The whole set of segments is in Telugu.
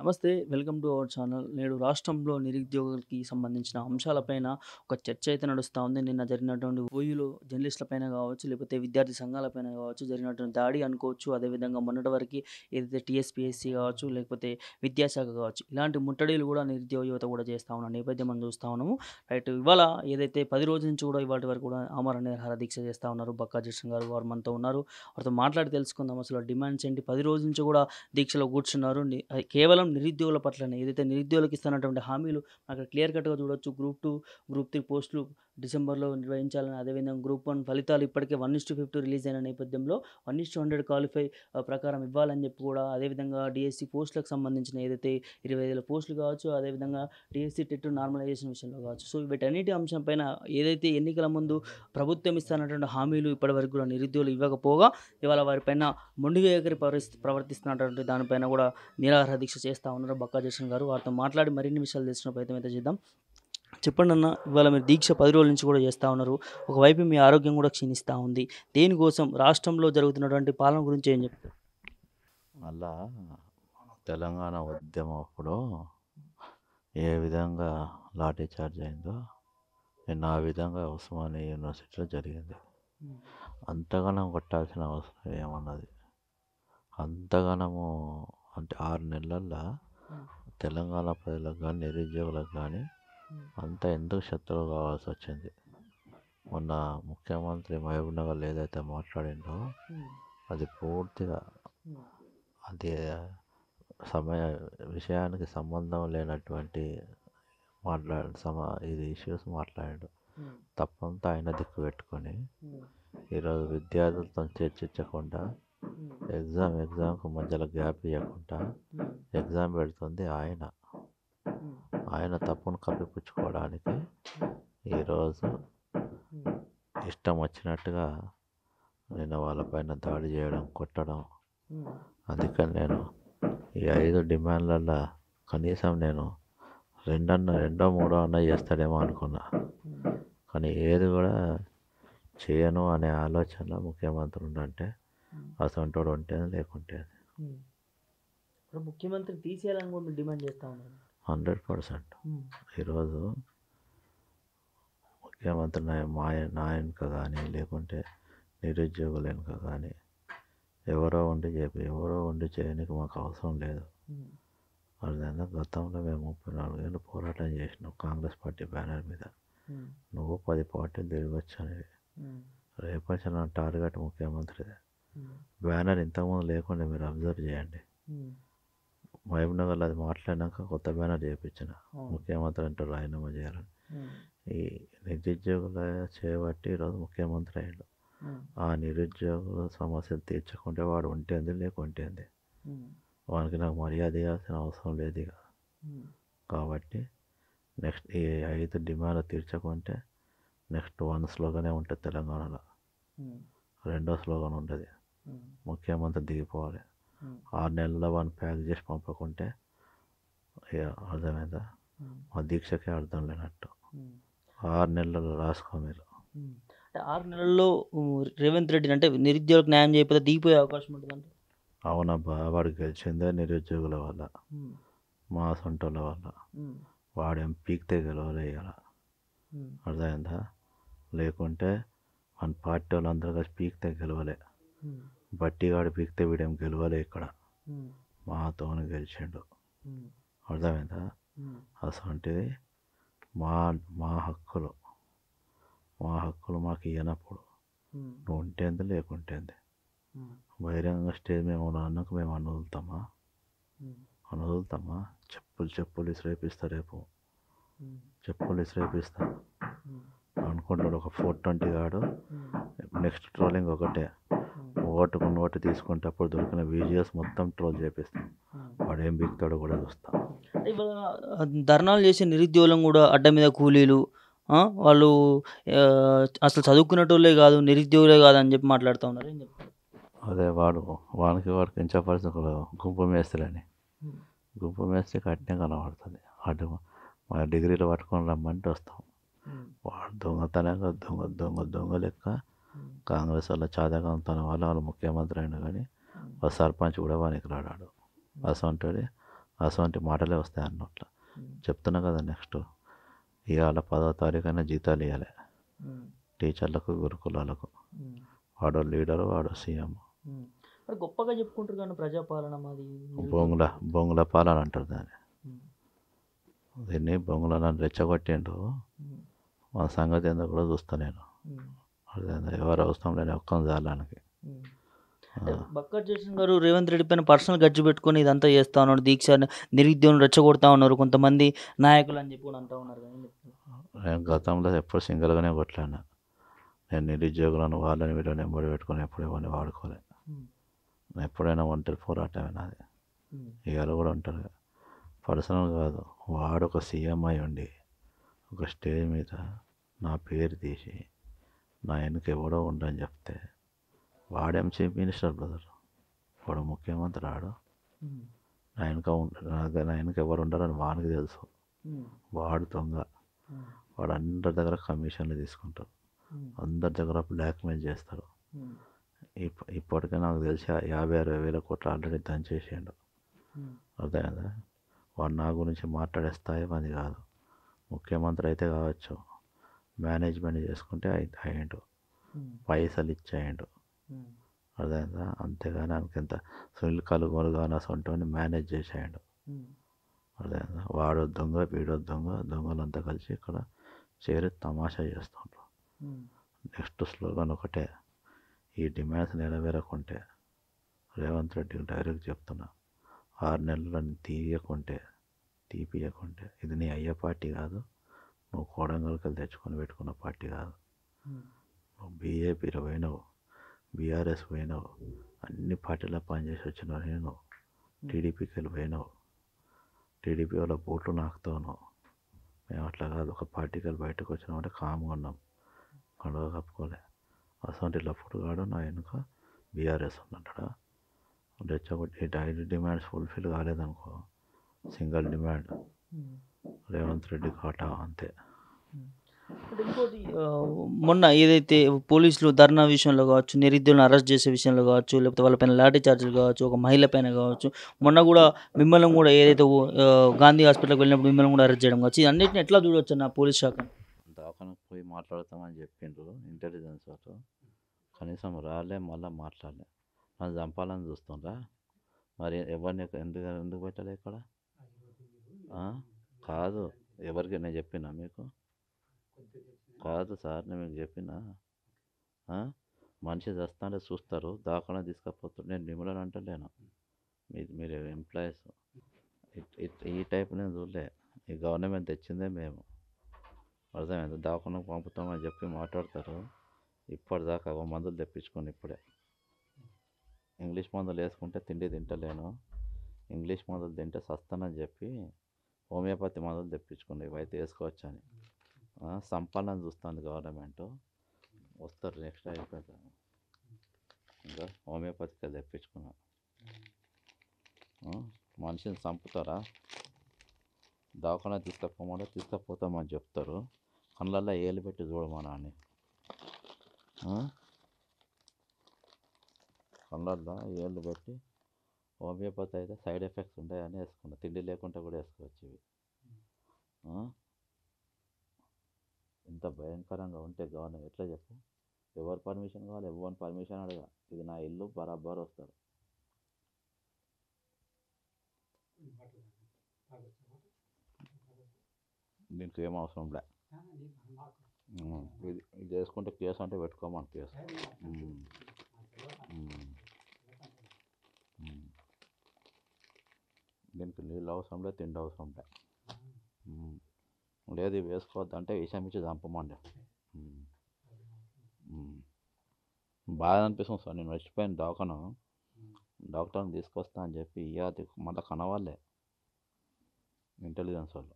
నమస్తే. Welcome to our channel. నేడు రాష్ట్రంలో నిరుద్యోగులకి సంబంధించిన అంశాలపైన ఒక చర్చ అయితే నడుస్తా ఉంది. నిన్న జరిగినటువంటి ఓయూలో జర్నలిస్టులపైన కావచ్చు, లేకపోతే విద్యార్థి సంఘాలపైన కావచ్చు, జరిగినటువంటి దాడి అనుకోవచ్చు. అదేవిధంగా మొన్నటి వరకు ఏదైతే టీఎస్పీఎస్సీ కావచ్చు, లేకపోతే విద్యాశాఖ కావచ్చు, ఇలాంటి ముట్టడిలు కూడా నిరుద్యోగ యువత కూడా చేస్తా ఉన్న నేపథ్యం మనం చూస్తా ఉన్నాము. రైట్, ఇవాళ ఏదైతే 10 రోజుల నుంచి కూడా ఇవాటి వరకు కూడా ఆమరణ నిరాహార దీక్ష చేస్తా ఉన్నారు. బక్కా జయశ్రీ గారు వారు మనతో ఉన్నారు. వారితో మాట్లాడి తెలుసుకుందాం అసలు డిమాండ్స్ ఏంటి. 10 రోజుల నుంచి కూడా దీక్షలో కూర్చున్నారు. అది కేవలం నిరుద్యోగుల పట్లనే. ఏదైతే నిరుద్యోగులకు ఇస్తున్నటువంటి హామీలు అక్కడ క్లియర్ కట్‌గా చూడొచ్చు. గ్రూప్ 2, గ్రూప్ 3 పోస్టులు డిసెంబర్‌లో నిర్వహించాలని, అదేవిధంగా గ్రూప్ 1 ఫలితాలు ఇప్పటికే 1:50 రిలీజ్ అయిన నేపథ్యంలో 1:100 క్వాలిఫై ప్రకారం ఇవ్వాలని చెప్పి కూడా, అదేవిధంగా డీఎస్సీ పోస్టులకు సంబంధించిన ఏదైతే 25,000 పోస్టులు కావచ్చు, అదేవిధంగా డీఎస్సీ టెట్ నార్మలైజేషన్ విషయంలో కావచ్చు. సో వీటన్నిటి అంశం పైన ఏదైతే ఎన్నికల ముందు ప్రభుత్వం ఇస్తున్నటువంటి హామీలు ఇప్పటివరకు కూడా నిరుద్యోగులు ఇవ్వకపోగా, ఇవాళ వారిపైన మొండిగా ఎగిరి ప్రవర్తిస్తున్నటువంటి దానిపైన కూడా నిరాహార దీక్ష చేస్తా ఉన్నారు బక్కా జయశ్రీ గారు. వారితో మాట్లాడి మరిన్ని విషయాలు తెలుసుకునే ప్రయత్నం అయితే చేద్దాం. చెప్పండన్న, ఇవాళ మీరు దీక్ష 10 రోజుల నుంచి కూడా చేస్తా ఉన్నారు. ఒకవైపు మీ ఆరోగ్యం కూడా క్షీణిస్తా ఉంది. దేనికోసం? రాష్ట్రంలో జరుగుతున్నటువంటి పాలన గురించి ఏం చెప్తారు? మళ్ళా తెలంగాణ ఉద్యమం అప్పుడు ఏ విధంగా లాఠీ చార్జ్ అయిందో నిన్న ఆ విధంగా ఉస్మానియా యూనివర్సిటీలో జరిగింది. అంతగానం కొట్టాల్సిన అవసరం ఏమన్నది? అంతగానము అంటే 6 నెలల్లో తెలంగాణ ప్రజలకు కానీ నిరుద్యోగులకు కానీ అంతా ఎందుకు శత్రువు కావాల్సి వచ్చింది? మొన్న ముఖ్యమంత్రి మహబూబ్నగర్లో ఏదైతే మాట్లాడిందో అది పూర్తిగా అది విషయానికి సంబంధం లేనటువంటి ఇది ఇష్యూస్ మాట్లాడాడు. తప్పంతా ఆయన దిక్కు పెట్టుకొని ఈరోజు విద్యార్థులతో చర్చించకుండా ఎగ్జామ్కు మధ్యలో గ్యాప్ ఇవ్వకుండా ఎగ్జామ్ పెడుతుంది ఆయన తప్పును కప్పిపుచ్చుకోవడానికి ఈరోజు ఇష్టం వచ్చినట్టుగా నిన్న వాళ్ళపైన దాడి చేయడం, కొట్టడం. అందుకని నేను ఈ 5 డిమాండ్లలో కనీసం నేను రెండో మూడో అన్న చేస్తాడేమో అనుకున్నా. కానీ ఏది కూడా చేయను అనే ఆలోచనలో ముఖ్యమంత్రి ఉండంటే అసంటోడు ఉంటే లేకుంటే ముఖ్యమంత్రి తీసేయాలని కూడా మీరు డిమాండ్ చేస్తా ఉన్నారు. 100%. ఈరోజు ముఖ్యమంత్రి నా వెనుక కానీ లేకుంటే నిరుద్యోగుల వెనుక కానీ ఎవరో ఉండి చేయడానికి మాకు అవసరం లేదు. అదేవిధంగా గతంలో మేము 34 ఏళ్ళు పోరాటం చేసినాం కాంగ్రెస్ పార్టీ బ్యానర్ మీద. నువ్వు 10 పార్టీలు తిరిగి వచ్చానివి. రేపటి నా టార్గెట్ ముఖ్యమంత్రిదే. బ్యానర్ ఇంతకుముందు లేకుండా మీరు అబ్జర్వ్ చేయండి. మహబూబ్నగర్లో అది మాట్లాడినాక కొత్త బ్యానర్ చేయించిన ముఖ్యమంత్రి అంటే రాజీనామా చేయాలని. ఈ నిరుద్యోగుల చేయబట్టి ఈరోజు ముఖ్యమంత్రి అయ్యాడు. ఆ నిరుద్యోగుల సమస్యలు తీర్చకుంటే వాడు ఉంటేంది లేకుంటేంది. వానికి నాకు మర్యాద ఇవ్వాల్సిన అవసరం లేదు ఇక. కాబట్టి నెక్స్ట్ ఈ 5 డిమాండ్లు తీర్చకుంటే నెక్స్ట్ 1 స్లోగనే ఉంటుంది తెలంగాణలో. రెండో స్లోగన్ ఉంటుంది, ముఖ్యమంత్రి దిగిపోవాలి. 6 నెలల్లో 1 ప్యాక్ చేసి పంపకుంటే అర్థమైందా? మా దీక్షకే అర్థం లేనట్టు. 6 నెలల్లో రాసుకో మీరు. 6 నెలల్లో రేవంత్ రెడ్డి అంటే నిరుద్యోగులకు న్యాయం చేయకపోతే దిగిపోయే అవకాశం ఉంటుందంటే? అవునబ్బా, వాడు గెలిచిందే నిరుద్యోగుల వల్ల, మా సొంటల వల్ల. వాడేం పీక్తే గెలవలే ఇలా. అర్థమైందా? లేకుంటే మన పార్టీ వాళ్ళందరూ కలిసి పీక్తే గెలవలే. బట్టిగాడు పీక్తే వీడేం గెలవలే ఇక్కడ. మాతోనే గెలిచిండు. అర్థమైందా? అసంటిది మా హక్కులు మాకు ఇవ్వనప్పుడు నువ్వు ఉంటేంది లేకుంటేంది. బహిరంగ స్టేజ్ మేము అన్నకు మేము అనువదులుతామా? చెప్పులు ఇసిరేపిస్తా. రేపు చెప్పులు ఇసిరేపిస్తా అనుకుంటాడు ఒక 420 గాడు. నెక్స్ట్ ట్రోలింగ్ ఒకటే, ఓటుకు నోటు తీసుకునేటప్పుడు దొరికిన వీడియోస్ మొత్తం ట్రోల్ చేపిస్తాం. వాడు ఏం బిగుతాడో కూడా చూస్తాం. ధర్నాలు చేసే నిరుద్యోగులను కూడా అడ్డ మీద కూలీలు, వాళ్ళు అసలు చదువుకునేటోళ్ళే కాదు, నిరుద్యోగులే కాదు అని చెప్పి మాట్లాడుతూ ఉన్నారు. ఏం చెప్తారు? అదే వాడికి ఇంచపరిచిన గుంపు మేస్త్రిని, గుంపు మేస్త్రి కట్టినే కనబడుతుంది. అటు మా డిగ్రీలు పట్టుకొని రమ్మంటే వస్తాం. వాడు దొంగతనంగా దొంగ లెక్క కాంగ్రెస్ వాళ్ళ చాదకంతనం వల్ల వాళ్ళు ముఖ్యమంత్రి అయినా కానీ సర్పంచ్ కూడా వానికి రాడాడు. అసంటోడి అటువంటి మాటలే వస్తాయి అన్నట్లు ఉమ్, చెప్తున్నా కదా. నెక్స్ట్ ఇవాళ 10వ తారీఖు అయినా జీతాలు ఇవ్వాలి ఉమ్, టీచర్లకు, గురుకులాలకు. ఉమ్, వాడో లీడరు, వాడో సీఎం. ఉమ్. మరి గొప్పగా చెప్పుకుంటారు కానీ ప్రజాపాలన మాది బొంగుల బొంగుల పాలన అంటారు దాన్ని. ఉమ్, దీన్ని బొంగులను రెచ్చగొట్టిండు. ఉమ్, మన సంగతి ఏందో కూడా చూస్తా నేను. ఉమ్, అదేందో ఎవరు అవసరం లేని ఒక్కం జాలానికి. ఉమ్. అంటే బక్కా జయసింగ్ గారు రేవంత్ రెడ్డి పైన పర్సనల్ గడ్జి పెట్టుకొని ఇదంతా చేస్తా ఉన్నారు, దీక్ష నిరుద్యోగం రెచ్చగొడతా ఉన్నారు కొంతమంది నాయకులు అని చెప్పి కూడా అంటా ఉన్నారు కదా, ఏం చెప్తారు? నేను గతంలో ఎప్పుడు సింగిల్గానే కొట్లాడినా. నేను నిరుద్యోగులను వాళ్ళని వీళ్ళని ఎంబడి పెట్టుకొని ఎప్పుడు ఇవన్నీ వాడుకోలే. ఉమ్, ఎప్పుడైనా ఒంటరి పోరాటమే నాది. ఉమ్, ఇవాళ కూడా ఉంటారు. పర్సనల్ కాదు, వాడు ఒక సీఎం అయి ఉండి ఒక స్టేజ్ మీద నా పేరు తీసి నా వెనక ఎవడో ఉండని చెప్తే వాడేం చీఫ్ మినిస్టర్ బ్రదర్, వాడు ముఖ్యమంత్రి. ఆడు ఉమ్, నా వెనక ఎవరు ఉండరని వానికి తెలుసు. ఉమ్, వాడు దొంగ. ఉమ్, వాడు అందరి దగ్గర కమిషన్లు తీసుకుంటారు, ఉమ్, అందరి దగ్గర బ్లాక్మెయిల్ చేస్తారు. ఉమ్, ఇప్పటికే నాకు తెలిసి 50-60 వేల కోట్లు ఆల్రెడీ దంచేసిండు. ఉమ్, అర్థమైందా? వాడు నా గురించి మాట్లాడే స్థాయి అది కాదు. ముఖ్యమంత్రి అయితే కావచ్చు, మేనేజ్మెంట్ చేసుకుంటే అయ్యిండు, ఉమ్, పైసలు ఇచ్చేయండు. ఉమ్, అర్థమైందా? అంతేగాని ఆయనకింత సునీల్ కలుగొలుగాన సొంటని మేనేజ్ చేసేయండు. ఉమ్, అర్థమైందా? వాడు దొంగ, వీడో దొంగ, దొంగలంతా కలిసి ఇక్కడ చేరి తమాషా చేస్తుండ్రు. ఉమ్, నెక్స్ట్ స్లోగన్ ఒకటే, ఈ డిమాండ్స్ నెరవేరకుంటే రేవంత్ రెడ్డికి డైరెక్ట్ చెప్తున్నా, 6 నెలలను తీపియకుంటే ఇది నీ అయ్యే పార్టీ కాదు, నువ్వు కోడంగల్కి తెచ్చుకొని పెట్టుకున్న పార్టీ కాదు. ఉమ్, నువ్వు బీజేపీలో పోయినావు, బీఆర్ఎస్ పోయినావు, అన్ని పార్టీలో పనిచేసి వచ్చినావు. నేను టీడీపీకి వెళ్ళి పోయినావు, టీడీపీ వాళ్ళ బోట్లు నాకుతావు నువ్వు. మేము అట్లా కాదు, ఒక పార్టీకి వెళ్ళి బయటకు వచ్చినామంటే కామ్గా ఉన్నాం, కండువ కప్పుకోలే. అసలు లప్పుడు కాడు నా వెనుక బీఆర్ఎస్ ఉందంటాడా? రెచ్చగొట్టి 5 డిమాండ్స్ ఫుల్ఫిల్ కాలేదనుకో, సింగిల్ డిమాండ్ ఉమ్. రేవంత్ రెడ్డి కాటా అంతే. అంటే ఇంకోటి మొన్న ఏదైతే పోలీసులు ధర్నా విషయంలో కావచ్చు, నిరుద్యోగులను అరెస్ట్ చేసే విషయంలో కావచ్చు, లేకపోతే వాళ్ళపైన లాఠీ చార్జీలు కావచ్చు, ఒక మహిళ పైన కావచ్చు, మొన్న కూడా మిమ్మల్ని కూడా ఏదైతే గాంధీ హాస్పిటల్కి వెళ్ళినప్పుడు మిమ్మల్ని కూడా అరెస్ట్ చేయడం కావచ్చు, అన్నింటిని ఎట్లా చూడవచ్చు నా పోలీస్ శాఖ? దాకానికి పోయి మాట్లాడతామని చెప్పిండ్రు ఇంటెలిజెన్స్ వాళ్ళు, కనీసం రాలే, మళ్ళీ మాట్లాడలే. నన్ను చంపాలని చూస్తుండ్రా? మరి ఎవరిని ఎందుకు పెట్టలే ఇక్కడ? కాదు, ఎవరికి నేను చెప్పినా మీకు? కాదు సార్, నేను మీకు చెప్పినా? మనిషి చస్తానే చూస్తారు, దాకా తీసుకపోతారు. నేను మిమ్మల్ని అంటలేను, మీరు ఎంప్లాయీస్. ఈ టైప్ నేను చూడలే. ఈ గవర్నమెంట్ తెచ్చిందే మేము. అర్థమైంది? దాకాకు పంపుతామని చెప్పి మాట్లాడతారు. ఇప్పటిదాకా మందులు తెప్పించుకొని ఇప్పుడే ఇంగ్లీష్ మందులు వేసుకుంటే తిండి తింటలేను, ఇంగ్లీష్ మందులు తింటే సస్తానని చెప్పి హోమియోపతి మందులు తెప్పించుకుని ఇవైతే వేసుకోవచ్చని సంపాలని చూస్తుంది గవర్నమెంట్. వస్తారు నెక్స్ట్ అయిపోతాను, ఇంకా హోమియోపతికి తెప్పించుకున్నా. మనిషిని చంపుతారా? దవాఖానా తీసుకపోమంటే తీసుకపోతామని చెప్తారు, కళ్ళల్లో ఏలు పెట్టి చూడమనా అని. కళ్ళల్లో ఏళ్ళు పెట్టి హోమియోపతి అయితే సైడ్ ఎఫెక్ట్స్ ఉంటాయని వేసుకున్నా. తిండి లేకుండా కూడా వేసుకోవచ్చు ఇవి. ఇంత భయంకరంగా ఉంటే గవర్నమెంట్ ఎట్లా చెప్పు? ఎవరు పర్మిషన్ కావాలి? ఎవరిని పర్మిషన్ అడగా, ఇది నా ఇల్లు, బరాబర్ వస్తారు. దీనికి ఏం అవసరం లే, ఇది చేసుకుంటే కేసు అంటే పెట్టుకోమని కేసు. దీనికి నీళ్ళు అవసరం లేదు, తిండి అవసరం లే. లేదు ఇవి వేసుకోవద్దంటే విషయం ఇచ్చి చంపమండి. బాగా అనిపిస్తుంది సార్, నేను మర్చిపోయాను దవాఖానా, డాక్టర్ని తీసుకొస్తా అని చెప్పి ఇయ్యాది మళ్ళీ కనవాళ్ళే ఇంటెలిజెన్స్ వాళ్ళు.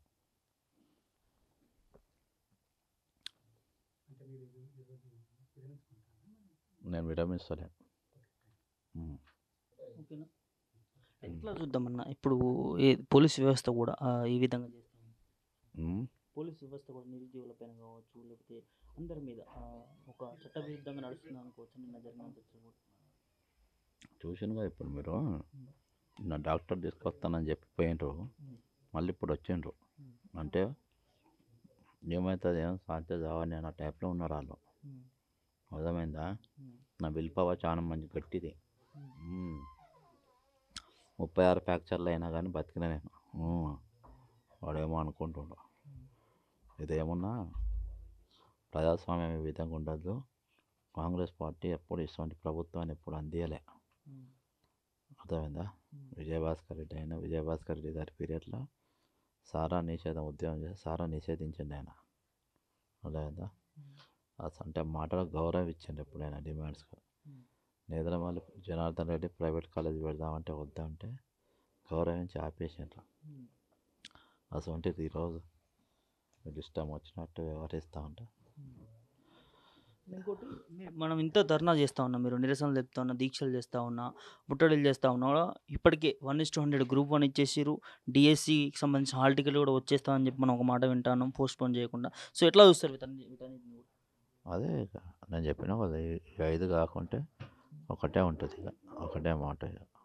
నేను విరమిస్తలే. ఓకేనా? ఎట్లా చూద్దామన్నా ఇప్పుడు పోలీస్ వ్యవస్థ కూడా ఈ విధంగా చేస్తాం. పోలీస్ వ్యవస్థ కూడా నిరుద్యోగుల పైన కావచ్చు, లేకపోతే అందరి మీద ఒక చట్టవిరుద్ధంగా నడుస్తుంది అనుకోవచ్చు. నిన్న జరిగిన చూసినగా ఇప్పుడు మీరు నా డాక్టర్ తీసుకొస్తానని చెప్పి పోయినరు, మళ్ళీ ఇప్పుడు వచ్చిండ్రు. అంటే ఏమవుతుంది, ఏం సాధ్యత కావని ఆ టైప్లో ఉన్నారు వాళ్ళు. అర్థమైందా? నా విల్ పవర్ చాలా మంచి గట్టిది. 36 ఫ్రాక్చర్లు అయినా కానీ బతికిన నేను. వాడేమో అనుకుంటుండు ఇదేమన్నా ప్రజాస్వామ్యం ఈ విధంగా ఉండదు. కాంగ్రెస్ పార్టీ ఎప్పుడు ఇటువంటి ప్రభుత్వాన్ని ఎప్పుడు అందియలే. అర్థమైందా? విజయభాస్కర్ రెడ్డి గారి పీరియడ్లో సారా నిషేధం ఉద్యమం చేసి సారా నిషేధించండి ఆయన. అర్థమైందా? అంటే మాటలకు గౌరవం ఇచ్చండి ఎప్పుడైనా డిమాండ్స్గా. నేదురమల్లి జనార్దన్ రెడ్డి ప్రైవేట్ కాలేజ్ పెడదామంటే వద్దంటే గౌరవించి ఆపేసిండ్రు. అటువంటిది ఈరోజు వీళ్ళు ఇష్టం వచ్చినట్టు వ్యవహరిస్తూ ఉంటా. ఇంకోటి మనం ఇంత ధర్నా చేస్తూ ఉన్నాం, మీరు నిరసనలు చెప్తా ఉన్నా, దీక్షలు చేస్తూ ఉన్నా, ముట్టడిలు చేస్తూ ఉన్నా కూడా ఇప్పటికే 1:100 గ్రూప్ 1 ఇచ్చేసిరు. డిఎస్సికి సంబంధించిన హాల్ టికెట్లు కూడా వచ్చేస్తామని చెప్పి మనం ఒక మాట వింటాను, పోస్ట్పోన్ చేయకుండా. సో ఎట్లా చూస్తారు వీటన్నిటిని కూడా? అదే ఇక నేను చెప్పినా కదా, ఈ 5 కాకుంటే ఒకటే ఉంటుంది, ఇక ఒకటే మాట.